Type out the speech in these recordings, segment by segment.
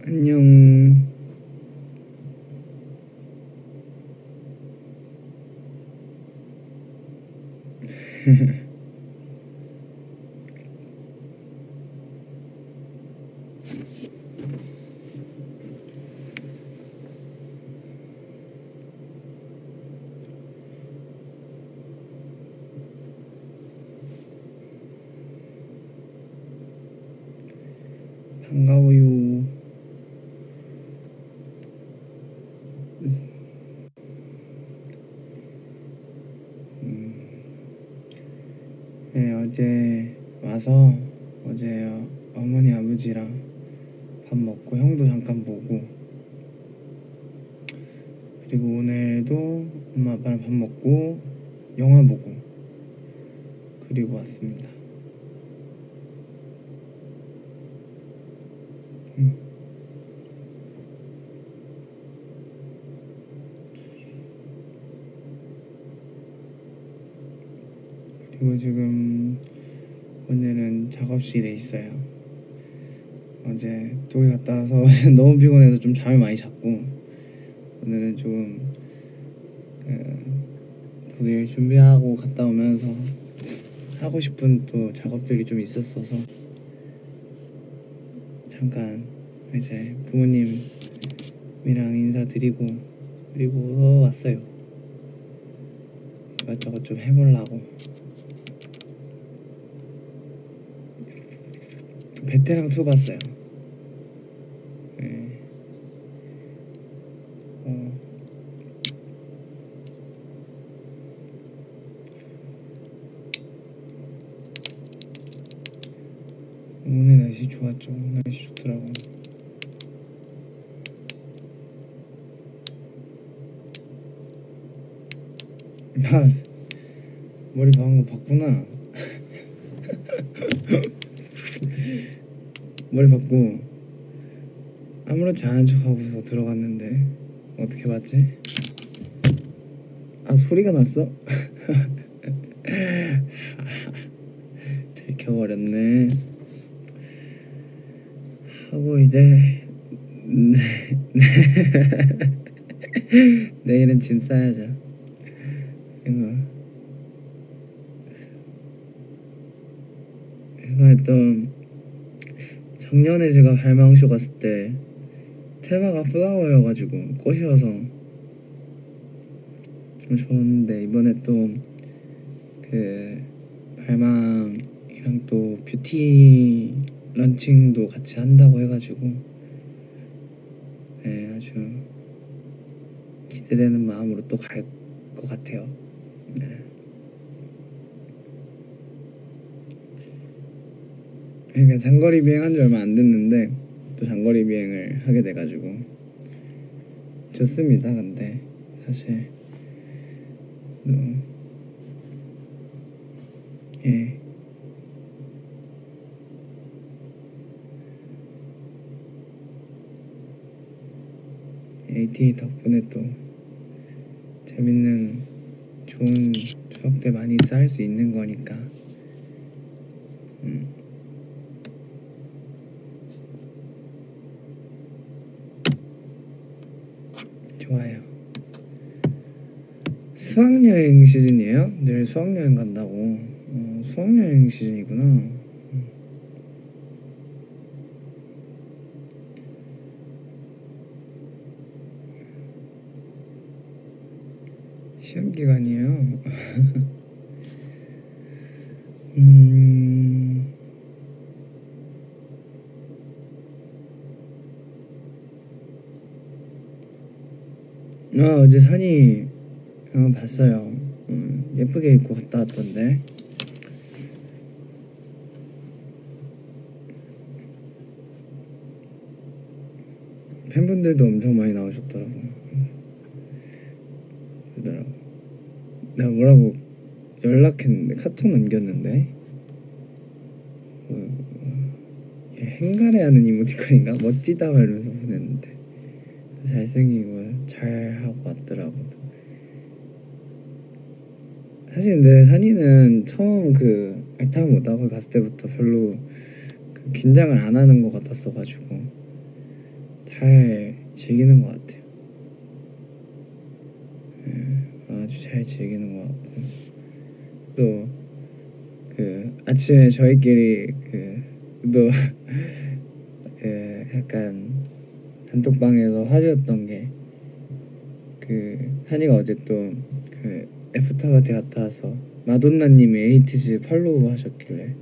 안녕. 반가워요. 네, 어제 와서 어제 어머니 아버지랑 밥 먹고 형도 잠깐 보고, 그리고 오늘도 엄마 아빠랑 밥 먹고 영화 보고 그리고 왔습니다. 그리고 지금 오늘은 작업실에 있어요. 어제 독일 갔다 와서 너무 피곤해서 좀 잠을 많이 잤고, 오늘은 조금 독일 준비하고 갔다 오면서 하고 싶은 또 작업들이 좀 있었어서 잠깐 이제 부모님이랑 인사드리고 그리고 왔어요. 이것저것 좀 해보려고. 베테랑 2 봤어요. 네. 오늘 날씨 좋았죠. 날씨 좋더라고. 나 머리 방금 봤구나. 머리 받고 아무렇지 않은 척하고서 들어갔는데 어떻게 봤지? 아, 소리가 났어? 들켜버렸네. 하고 이제 내일은 짐 싸야죠. 이번에 또 작년에 제가 발망쇼 갔을 때 테마가 플라워여가지고 꽃이어서 좀 좋았는데, 이번에 또 그 발망이랑 또 뷰티 런칭도 같이 한다고 해가지고 네, 아주 기대되는 마음으로 또 갈 것 같아요. 네. 그러니까 장거리 비행한 지 얼마 안 됐는데 또 장거리 비행을 하게 돼가지고 좋습니다. 근데 사실 예, AT 덕분에 또 재밌는 좋은 추억들 많이 쌓을 수 있는 거니까. 좋아요. 수학여행 시즌이에요? 내일 수학여행 간다고. 수학여행 시즌이구나. 시험 기간이에요. 어제 산이 봤어요. 예쁘게 입고 갔다 왔던데. 팬분들도 엄청 많이 나오셨어요. 좋더라고. 그러더라고. 내가 뭐라고 연락했는데 카톡 남겼는데 행가래하는 이모티콘인가? 멋지다 말면서 보냈는데 잘생기고 잘하고 왔더라고. 사실 근데 산이는 처음 그 알타모 오다가 갔을 때부터 별로 그 긴장을 안 하는 것 같았어가지고 잘 즐기는 것 같아요. 아주 잘 즐기는 것 같고 또 그 아침에 저희끼리 또 그 약간 단톡방에서 화제였던 게 그 산이가 어제 또 그 애프터파티 갔다 와서 마돈나님이 에이티즈 팔로우 하셨길래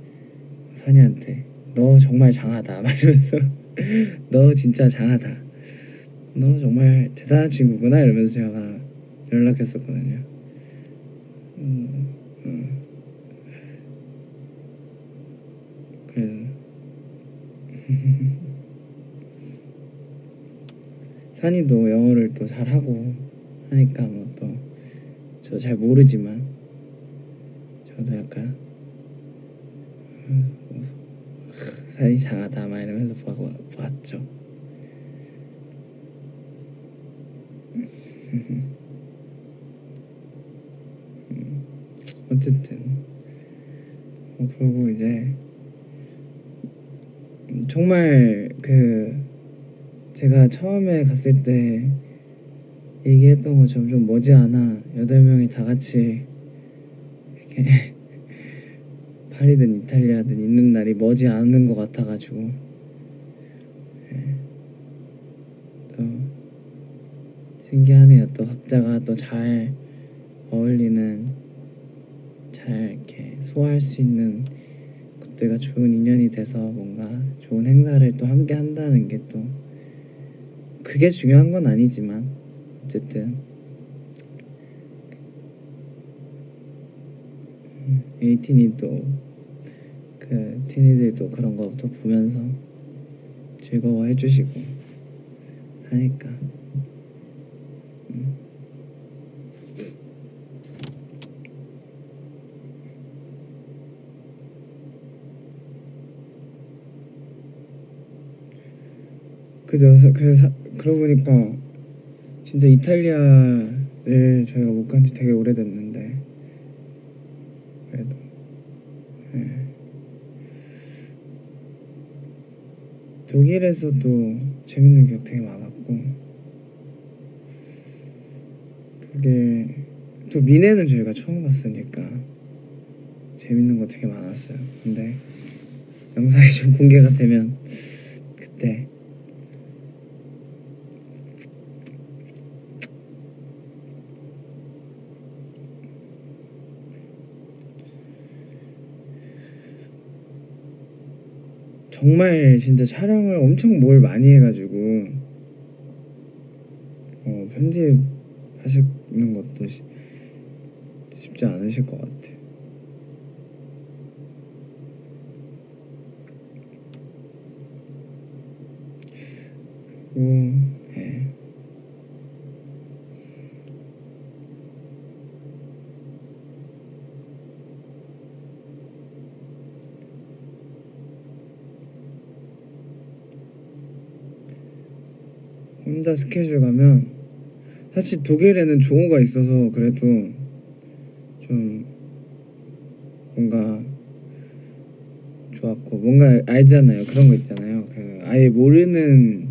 산이한테 너 정말 장하다 말하면서 너 진짜 장하다 너 정말 대단한 친구구나 이러면서 제가 연락했었거든요. 그래서 산이도 영어를 또 잘하고 하니까 뭐 또 저 잘 모르지만 저도 약간 산이 장하다 막 이러면서 봤죠. 어쨌든 그러고 이제 정말 그 제가 처음에 갔을 때 얘기했던 것처럼 좀 머지않아 8명이 다 같이 이렇게 파리든 이탈리아든 있는 날이 머지않은 것 같아가지고 또 신기하네요. 또 각자가 또 잘 어울리는 잘 이렇게 소화할 수 있는 것들과 좋은 인연이 돼서 뭔가 좋은 행사를 또 함께 한다는 게 또 그게 중요한 건 아니지만 어쨌든 에이틴이 또 그 티니들도 그런 거부터 보면서 즐거워해 주시고 하니까 그죠. 그러고 보니까 진짜 이탈리아를 저희가 못 간지 되게 오래됐는데 그래도 독일에서도 재밌는 기억 되게 많았고 그게 또 미네는 저희가 처음 갔으니까 재밌는 거 되게 많았어요. 근데 영상이 좀 공개가 되면 그때 정말 진짜 촬영을 엄청 뭘 많이 해가지고 편집하시는 것도 쉽지 않으실 것 같아요. 네. 혼자 스케줄 가면 사실 독일에는 종호가 있어서 그래도 좀 뭔가 좋았고 뭔가 알잖아요. 그런 거 있잖아요. 그 아예 모르는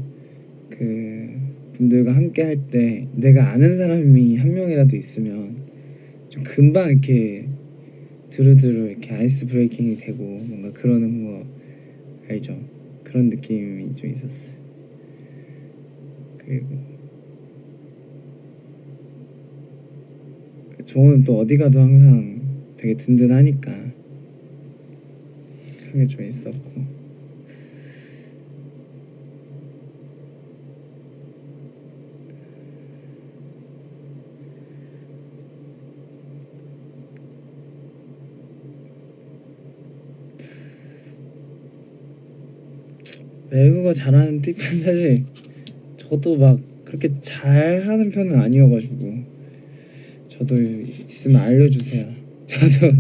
그 분들과 함께 할 때 내가 아는 사람이 한 명이라도 있으면 좀 금방 이렇게 두루두루 이렇게 아이스 브레이킹이 되고 뭔가 그러는 거 알죠? 그런 느낌이 좀 있었어요. 그리고 종호는 또 어디 가도 항상 되게 든든하니까 그런 게 좀 있었고 외국어 잘하는 팁은 사실 저도 막 그렇게 잘하는 편은 아니어가지고 저도 있으면 알려주세요. 저도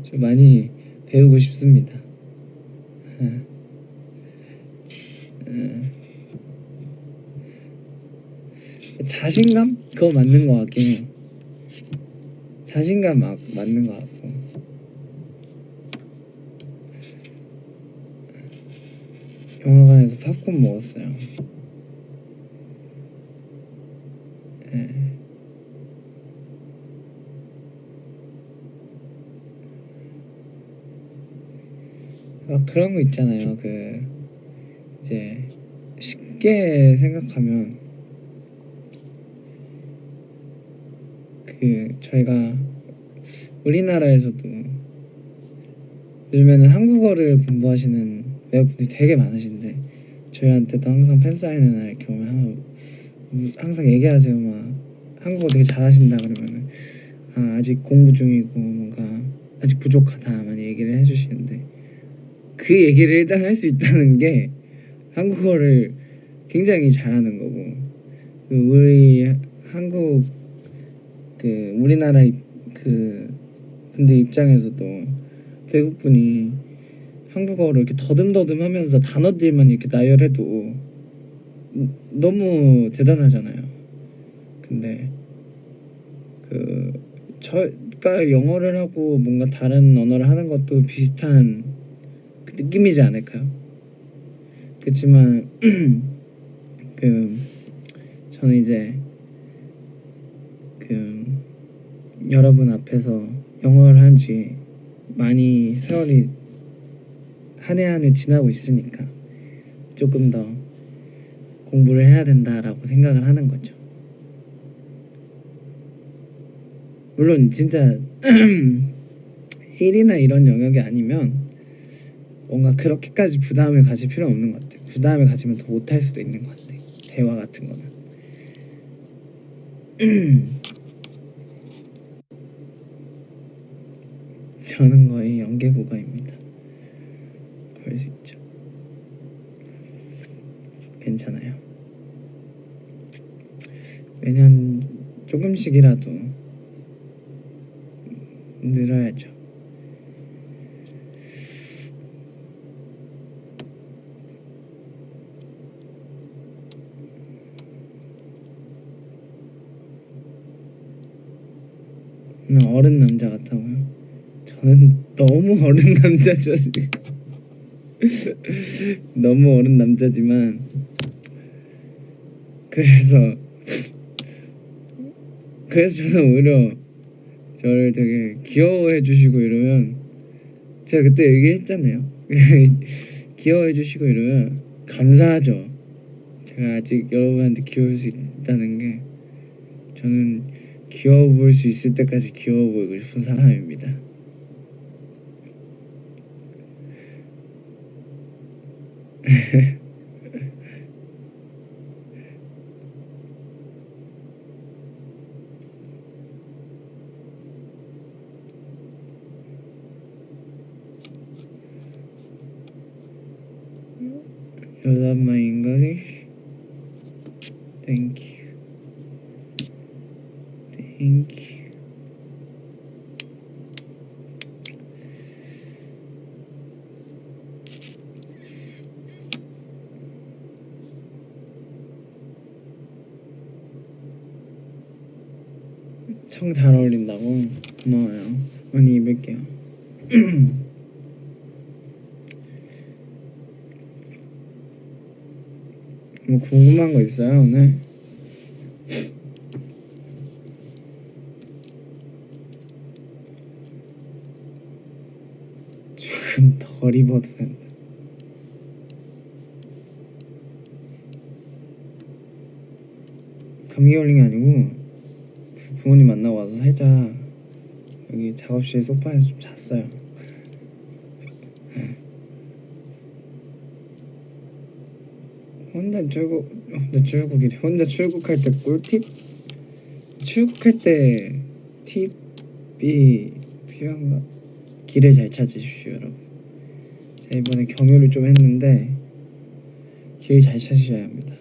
좀 많이 배우고 싶습니다. 자신감? 그거 맞는 것 같긴 해요. 자신감 맞는 것 같고. 영화관에서 팝콘 먹었어요. 네. 막 그런 거 있잖아요. 그 이제 쉽게 생각하면 그 저희가 우리나라에서도 요즘에는 한국어를 공부하시는 외국분들이 되게 많으신데 저희한테도 항상 팬사인회 날 이렇게 오면 항상 얘기하세요. 막 한국어 되게 잘하신다 그러면은 아직 공부 중이고 뭔가 아직 부족하다 많이 얘기를 해주시는데 그 얘기를 일단 할 수 있다는 게 한국어를 굉장히 잘하는 거고 그 우리 한국 그 우리나라 그 분들 입장에서도 외국분이 한국어를 이렇게 더듬더듬하면서 단어들만 이렇게 나열해도 너무 대단하잖아요. 근데 그 저가 영어를 하고 뭔가 다른 언어를 하는 것도 비슷한 그 느낌이지 않을까요? 그렇지만 그 저는 이제 그 여러분 앞에서 영어를 한 지 많이 세월이 한 해 한 해 지나고 있으니까 조금 더 공부를 해야 된다라고 생각을 하는 거죠. 물론 진짜 1이나 이런 영역이 아니면 뭔가 그렇게까지 부담을 가질 필요는 없는 것 같아요. 부담을 가지면 더 못할 수도 있는 것 같아요. 대화 같은 거는. 저는 거의 연계국어입니다. 그럴 수 있죠. 괜찮아요. 매년 조금씩이라도 늘어야죠. 어른 남자 같다고요? 저는 너무 어른 남자죠. 너무 어른 남자지만 그래서 저는 오히려 저를 되게 귀여워해 주시고 이러면 제가 그때 얘기했잖아요. 귀여워해 주시고 이러면 감사하죠. 제가 아직 여러분한테 귀여울 수 있다는 게 저는 귀여워 보일 수 있을 때까지 귀여워 보이고 싶은 사람입니다. You love my English? Thank you. Thank you. 청 잘 어울린다고? 고마워요. 많이 입을게요. 뭐 궁금한 거 있어요 오늘? 조금 덜 입어도 된다. 감기 걸린 게 아니고 부모님 만나고 와서 살짝 여기 작업실 소파에서 좀 잤어요. 혼자 출국할 때 꿀팁? 출국할 때 팁이 필요한가? 길을 잘 찾으십시오 여러분. 제가 이번에 경유를 좀 했는데 길 잘 찾으셔야 합니다.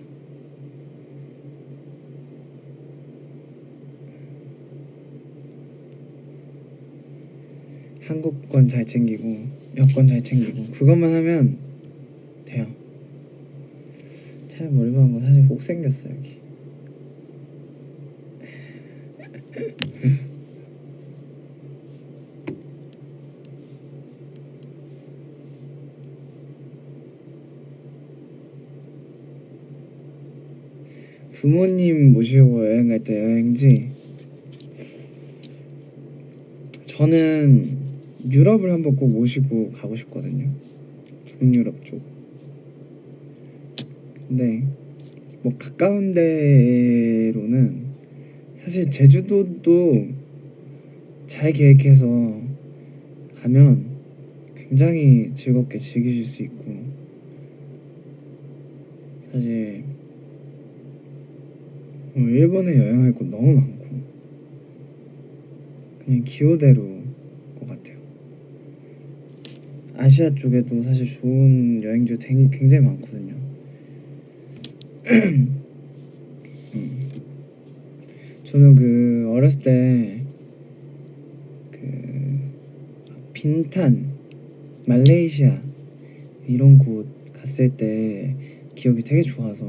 한국권 잘 챙기고 여권 잘 챙기고 그것만 하면 돼요. 참 멀리만 거 사실 꼭 생겼어 여기. 부모님 모시고 여행 갈 때 여행지 저는 유럽을 한번 꼭 모시고 가고 싶거든요. 북유럽 쪽. 근데 뭐 가까운 데로는 사실 제주도도 잘 계획해서 가면 굉장히 즐겁게 즐기실 수 있고 사실 일본에 여행할 곳 너무 많고 그냥 기호대로 것 같아요. 아시아 쪽에도 사실 좋은 여행지 굉장히 많거든요. 저는 그 어렸을 때 그 빈탄, 말레이시아 이런 곳 갔을 때 기억이 되게 좋아서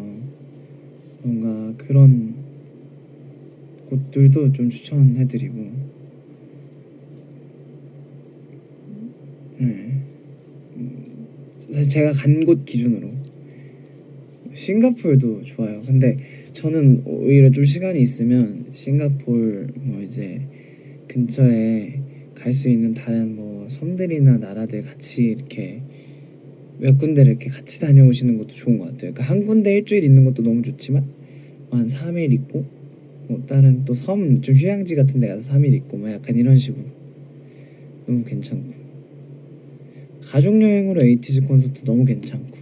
뭔가 그런 곳들도 좀 추천해드리고 네. 사실 제가 간 곳 기준으로 싱가포르도 좋아요. 근데 저는 오히려 좀 시간이 있으면 싱가포르 뭐 이제 근처에 갈 수 있는 다른 뭐 섬들이나 나라들 같이 이렇게 몇 군데를 이렇게 같이 다녀오시는 것도 좋은 것 같아요. 그러니까 한 군데 일주일 있는 것도 너무 좋지만 한 3일 있고 뭐 다른 또 섬 좀 휴양지 같은 데 가서 3일 있고 뭐 약간 이런 식으로 너무 괜찮고 가족 여행으로 에이티즈 콘서트 너무 괜찮고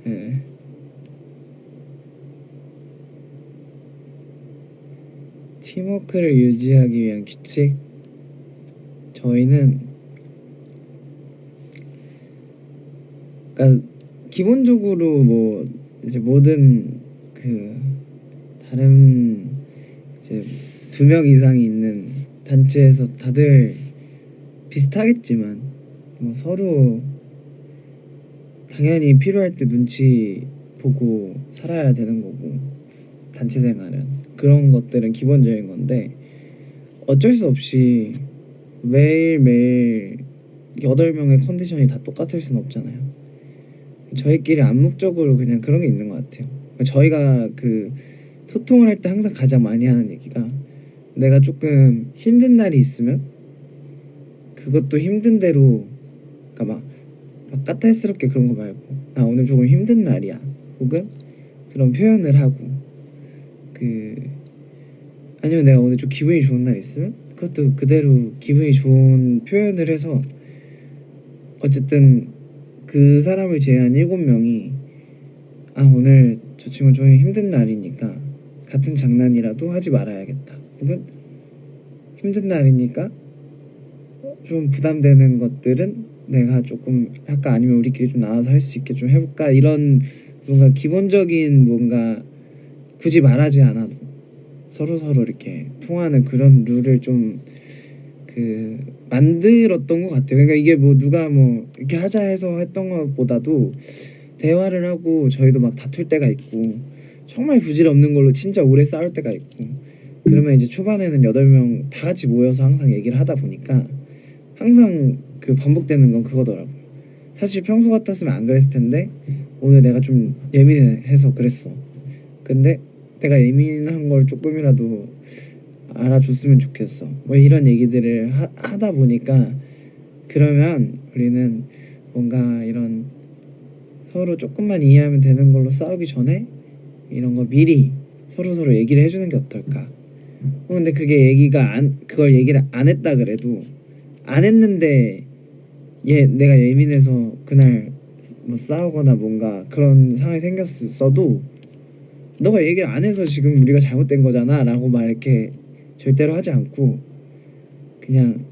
네. 팀워크를 유지하기 위한 규칙 저희는 그러니까 기본적으로 뭐 이제 모든 그 다른 이제 2명 이상이 있는 단체에서 다들 비슷하겠지만 뭐 서로 당연히 필요할 때 눈치 보고 살아야 되는 거고 단체 생활은 그런 것들은 기본적인 건데 어쩔 수 없이 매일매일 8명의 컨디션이 다 똑같을 순 없잖아요. 저희끼리 암묵적으로 그냥 그런 게 있는 것 같아요. 저희가 그 소통을 할 때 항상 가장 많이 하는 얘기가 내가 조금 힘든 날이 있으면 그것도 힘든 대로 그러니까 막 까탈스럽게 그런 거 말고 나 오늘 조금 힘든 날이야 혹은 그런 표현을 하고 그 아니면 내가 오늘 좀 기분이 좋은 날 있으면 그것도 그대로 기분이 좋은 표현을 해서 어쨌든 그 사람을 제외한 7명이 아 오늘 저 친구 좀 힘든 날이니까 같은 장난이라도 하지 말아야겠다 혹은 힘든 날이니까 좀 부담되는 것들은 내가 조금 할까 아니면 우리끼리 좀 나눠서 할 수 있게 좀 해볼까 이런 뭔가 기본적인 뭔가 굳이 말하지 않아도 서로 이렇게 통하는 그런 룰을 좀 그 만들었던 것 같아요. 그러니까 이게 뭐 누가 뭐 이렇게 하자 해서 했던 것보다도 대화를 하고 저희도 막 다툴 때가 있고 정말 부질없는 걸로 진짜 오래 싸울 때가 있고 그러면 이제 초반에는 8명 다 같이 모여서 항상 얘기를 하다 보니까 항상 그 반복되는 건 그거더라고. 사실 평소 같았으면 안 그랬을 텐데 오늘 내가 좀 예민해서 그랬어. 근데 내가 예민한 걸 조금이라도 알아줬으면 좋겠어. 뭐 이런 얘기들을 하다 보니까 그러면 우리는 뭔가 이런 서로 조금만 이해하면 되는 걸로 싸우기 전에 이런 거 미리 서로 얘기를 해주는 게 어떨까? 근데 그게 그걸 얘기를 안 했다 그래도 안 했는데 내가 예민해서 그날 뭐 싸우거나 뭔가 그런 상황이 생겼어도 너가 얘기를 안 해서 지금 우리가 잘못된 거잖아 라고 막 이렇게 절대로 하지 않고 그냥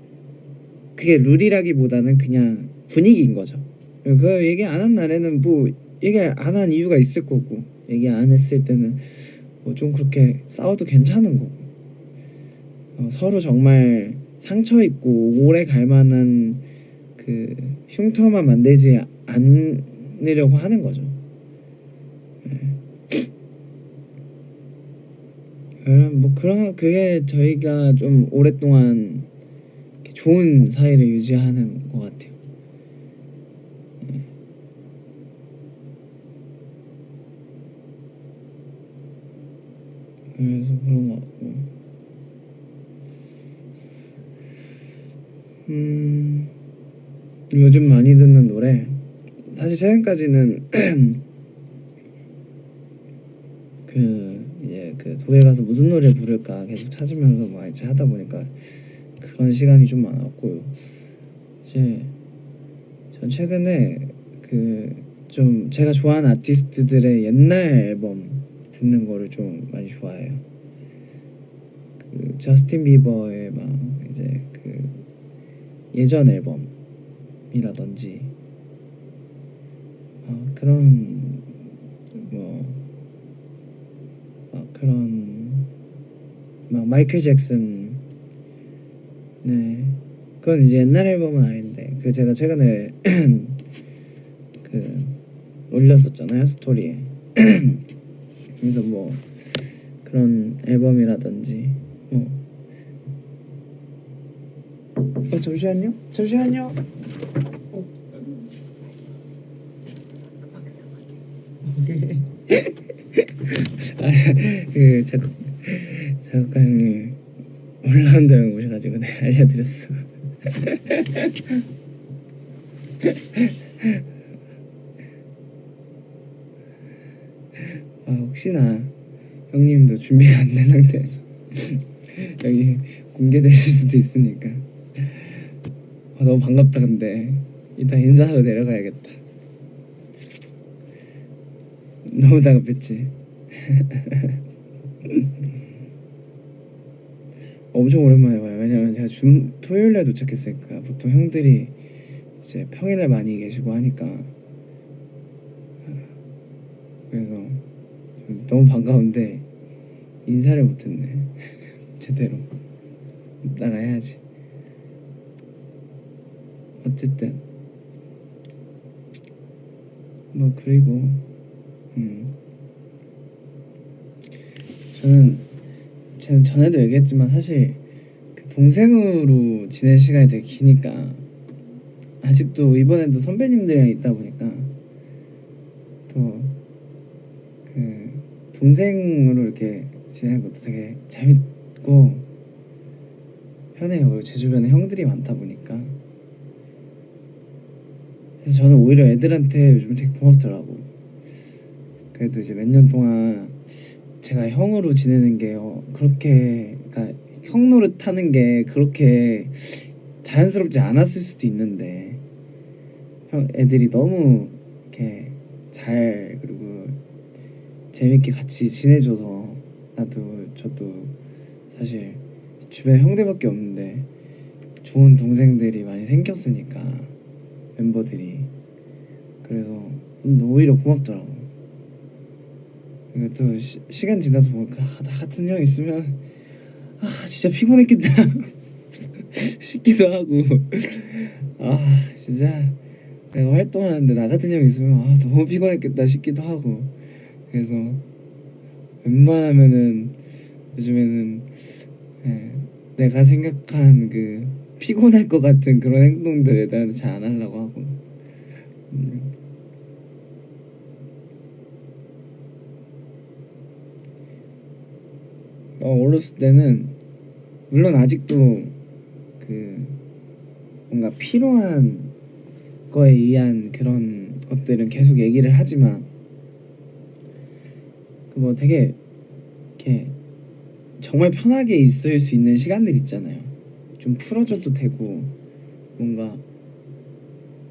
그게 룰이라기보다는 그냥 분위기인 거죠. 그 얘기 안 한 날에는 뭐 얘기 안 한 이유가 있을 거고 얘기 안 했을 때는 뭐 좀 그렇게 싸워도 괜찮은 거고 서로 정말 상처 있고 오래 갈 만한 그 흉터만 만들지 않으려고 하는 거죠. 뭐 그런 그게 저희가 좀 오랫동안 좋은 사이를 유지하는 것 같아요. 그래서 그런 것 같고, 요즘 많이 듣는 노래, 사실 최근까지는 이제 도에 가서 무슨 노래 부를까 계속 찾으면서 뭐 이제 하다 보니까 그런 시간이 좀 많았고, 이제 전 최근에 좀 제가 좋아하는 아티스트들의 옛날 앨범 듣는 거를 좀 많이 좋아해요. 저스틴 비버의 막 이제 예전 앨범이라든지 그런 뭐 그런 막 마이클 잭슨, 네, 그건 이제 옛날 앨범은 아닌데 제가 최근에 올렸었잖아요, 스토리에. 그래서 뭐 그런 앨범이라든지 잠시만요. 작곡가형님 올라온다고 오셔가지고 내가 알려드렸어. 혹시나 형님도 준비가 안 된 상태에서 여기 공개되실 수도 있으니까 너무 반갑다. 근데 이따 인사하러 내려가야겠다. 너무 다급했지. 엄청 오랜만에 봐요. 왜냐면 제가 토요일에 도착했으니까 보통 형들이 이제 평일에 많이 계시고 하니까, 그래서 너무 반가운데 인사를 못했네. 제대로 이따가 해야지. 어쨌든 뭐 그리고 저는 전에도 얘기했지만 사실 동생으로 지낼 시간이 되게 기니까, 아직도 이번에도 선배님들이랑 있다 보니까 또 동생으로 이렇게 지내는 것도 되게 재밌고 편해요. 그리고 제 주변에 형들이 많다 보니까, 그래서 저는 오히려 애들한테 요즘 되게 고맙더라고. 그래도 이제 몇 년 동안 제가 형으로 지내는 게 그렇게, 그러니까 형 노릇하는 게 그렇게 자연스럽지 않았을 수도 있는데, 애들이 너무 이렇게 그리고 재밌게 같이 지내줘서, 저도 사실 주변에 형들밖에 없는데 좋은 동생들이 많이 생겼으니까, 멤버들이. 그래서 오히려 고맙더라고. 그리고 또 시간 지나서 보니까 나 같은 형 있으면 진짜 피곤했겠다 싶기도 하고, 진짜 내가 활동하는데 나 같은 형 있으면 너무 피곤했겠다 싶기도 하고. 그래서 웬만하면은 요즘에는 내가 생각한 피곤할 것 같은 그런 행동들에 대해서 잘 안 하려고 하고. 어렸을 때는 물론 아직도 뭔가 필요한 거에 의한 그런 것들은 계속 얘기를 하지만, 뭐 되게 이렇게 정말 편하게 있을 수 있는 시간들 있잖아요. 좀 풀어줘도 되고, 뭔가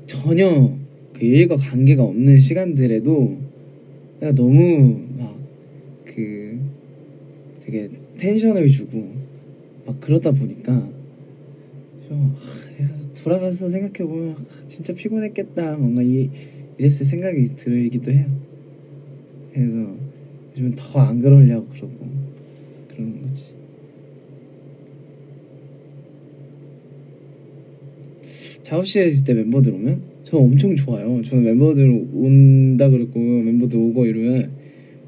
전혀 일과 관계가 없는 시간들에도 내가 너무 되게 텐션을 주고 그러다 보니까 좀 돌아가서 생각해보면 진짜 피곤했겠다, 뭔가 이랬을 생각이 들기도 해요. 그래서 요즘은 더 안 그러려고 그러고 그러는 거지. 작업실에 있을 때 멤버들 오면 저 엄청 좋아요. 저는 멤버들 온다 그러고 멤버들 오고 이러면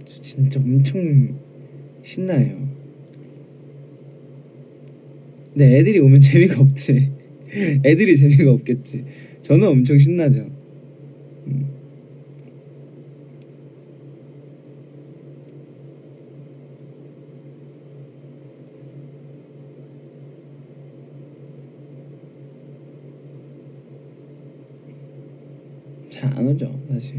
진짜 엄청 신나요. 근데 애들이 오면 재미가 없지. 애들이 재미가 없겠지. 저는 엄청 신나죠. 잘 안 오죠 사실.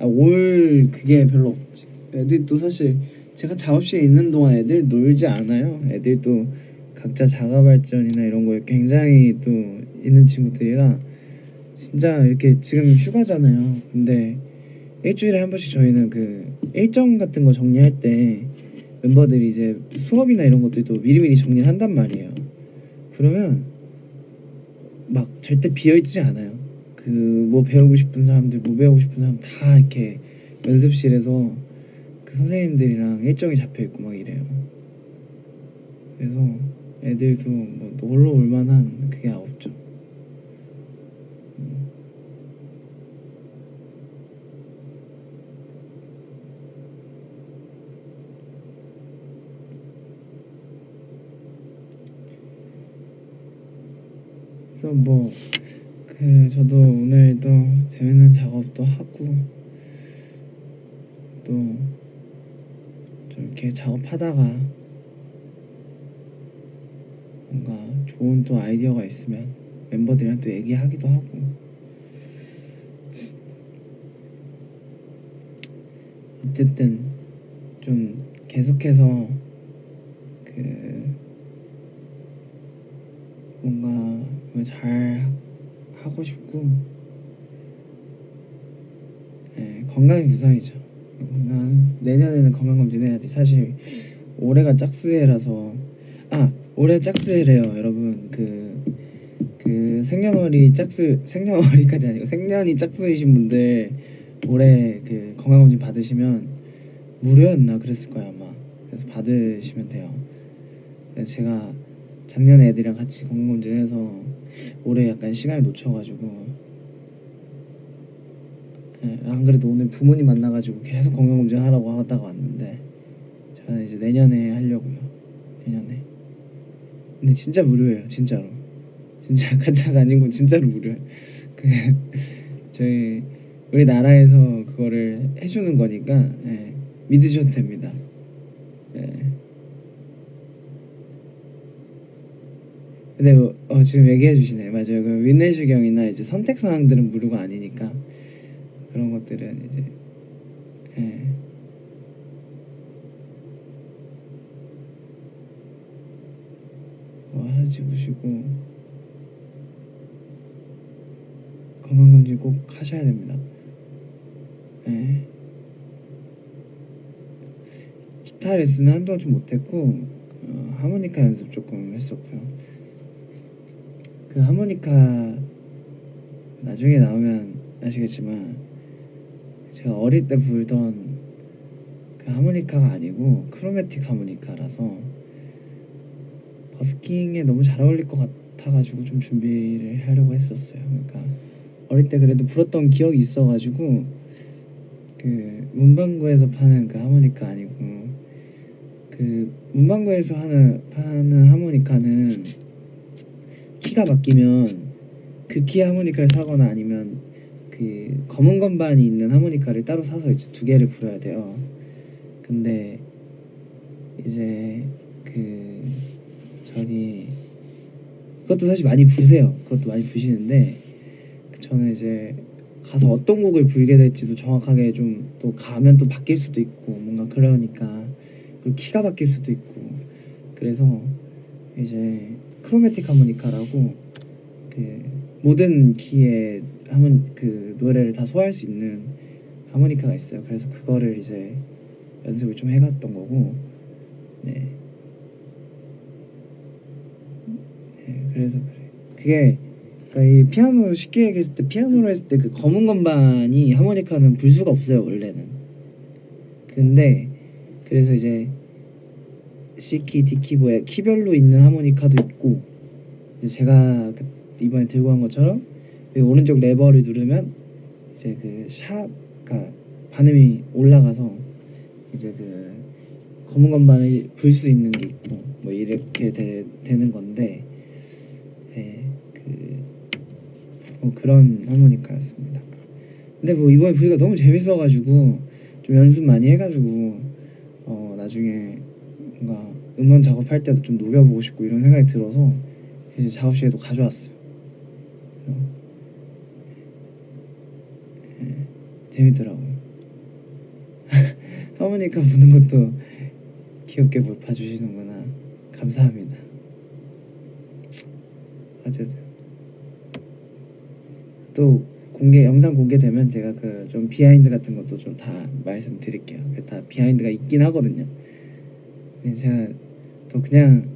올 그게 별로 없지. 애들도 사실 제가 작업실에 있는 동안 애들 놀지 않아요. 애들도 각자 자가 발전이나 이런 거에 굉장히 또 있는 친구들이라 진짜 이렇게 지금 휴가잖아요. 근데 일주일에 한 번씩 저희는 그 일정 같은 거 정리할 때 멤버들이 이제 수업이나 이런 것들도 미리미리 정리를 한단 말이에요. 그러면 막 절대 비어있지 않아요. 그 뭐 배우고 싶은 사람들, 뭐 배우고 싶은 사람 다 이렇게 연습실에서 그 선생님들이랑 일정이 잡혀 있고 막 이래요. 그래서 애들도 뭐 놀러 올 만한 그게 없죠. 그래서 뭐 그 저도 오늘 또 재밌는 작업도 하고 또 좀 이렇게 작업하다가 뭔가 좋은 또 아이디어가 있으면 멤버들이랑 또 얘기하기도 하고 어쨌든 좀 계속해서 그 뭔가 잘 하고 싶고 건강이 우선이죠. 건강 내년에는 건강검진 해야 돼. 사실 올해가 짝수해라서 올해 짝수해래요 여러분. 그 생년월일 짝수 생년월일까지 아니고 생년이 짝수이신 분들 올해 그 건강검진 받으시면 무료였나 그랬을 거예요 아마. 그래서 받으시면 돼요. 그래서 제가 작년에 애들이랑 같이 건강검진해서 올해 약간 시간을 놓쳐가지고 안 그래도 오늘 부모님 만나가지고 계속 건강검진 하라고 하다가 왔는데 저는 이제 내년에 하려고요. 내년에. 근데 진짜 무료예요 진짜로. 진짜 가짜가 아니고 진짜로 무료예요. 그 저희 우리나라에서 그거를 해주는 거니까 믿으셔도 됩니다. 예. 근데 지금 얘기해 주시네. 맞아요. 그 위내시경이나 이제 선택 사항들은 무료가 아니니까 그런 것들은 이제 하지 보시고 건강검진 꼭 하셔야 됩니다. 기타 레슨은 한동안 좀 못했고 하모니카 연습 조금 했었고요. 그 하모니카 나중에 나오면 아시겠지만 제가 어릴 때 불던 그 하모니카가 아니고 크로매틱 하모니카라서 버스킹에 너무 잘 어울릴 것 같아가지고 좀 준비를 하려고 했었어요. 그러니까 어릴 때 그래도 불었던 기억이 있어가지고 그 문방구에서 파는 그 하모니카 아니고 그 문방구에서 파는 하모니카는 키가 바뀌면 그 키 하모니카를 사거나 아니면 그 검은 건반이 있는 하모니카를 따로 사서 이제 두 개를 불어야 돼요. 근데 이제 그 저기 그것도 사실 많이 부세요. 그것도 많이 부시는데 저는 이제 가서 어떤 곡을 불게 될지도 정확하게 좀 또 가면 또 바뀔 수도 있고 뭔가 그러니까 그리고 키가 바뀔 수도 있고 그래서 이제 크로매틱 하모니카라고 그 모든 키의 그 노래를 다 소화할 수 있는 하모니카가 있어요. 그래서 그거를 이제 연습을 좀 해갔던 거고 그래서 그게 그러니까 이 피아노 쉽게 얘기했을 때 피아노로 했을 때 그 검은 건반이 하모니카는 불 수가 없어요 원래는. 근데 그래서 이제 C키, D키, 뭐 키별로 있는 하모니카도 있고 이제 제가 이번에 들고 간 것처럼 여기 오른쪽 레버를 누르면 이제 그 샤가 반음이 올라가서 이제 그 검은 건반을 불 수 있는 게 있고 뭐 이렇게 되는 건데 그런 하모니카였습니다. 근데 뭐 이번에 부위가 너무 재밌어가지고 좀 연습 많이 해가지고 나중에 뭔가 음원 작업할 때도 좀 녹여보고 싶고 이런 생각이 들어서 이제 작업실에도 가져왔어요. 재밌더라고요. 하모니카 부는 것도 귀엽게 봐주시는구나. 감사합니다. 어쨌든 또 영상 공개되면 제가 그 좀 비하인드 같은 것도 좀 다 말씀드릴게요. 다 비하인드가 있긴 하거든요. 제가 또 그냥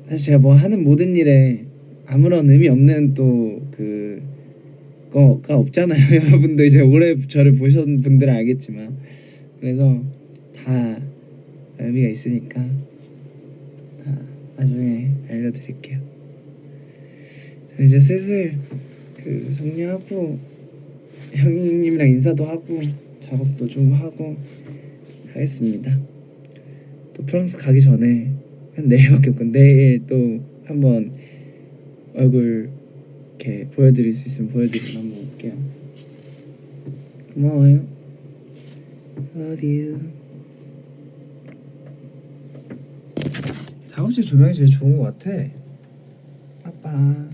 사실 제가 뭐 하는 모든 일에 아무런 의미 없는 또 그거가 없잖아요. 여러분도 이제 오래 저를 보신 분들은 알겠지만 그래서 다 의미가 있으니까 다 나중에 알려드릴게요. 자, 이제 슬슬 정리하고 형님이랑 인사도 하고 작업도 좀 하고 하겠습니다. 또 프랑스 가기 전에 한 내일밖에 없고 내일 또 한번 얼굴 이렇게 보여드릴 수 있으면 보여드리고 한번 올게요. 고마워요. Love you. 작업실 조명이 제일 좋은 것 같아. 빠빠.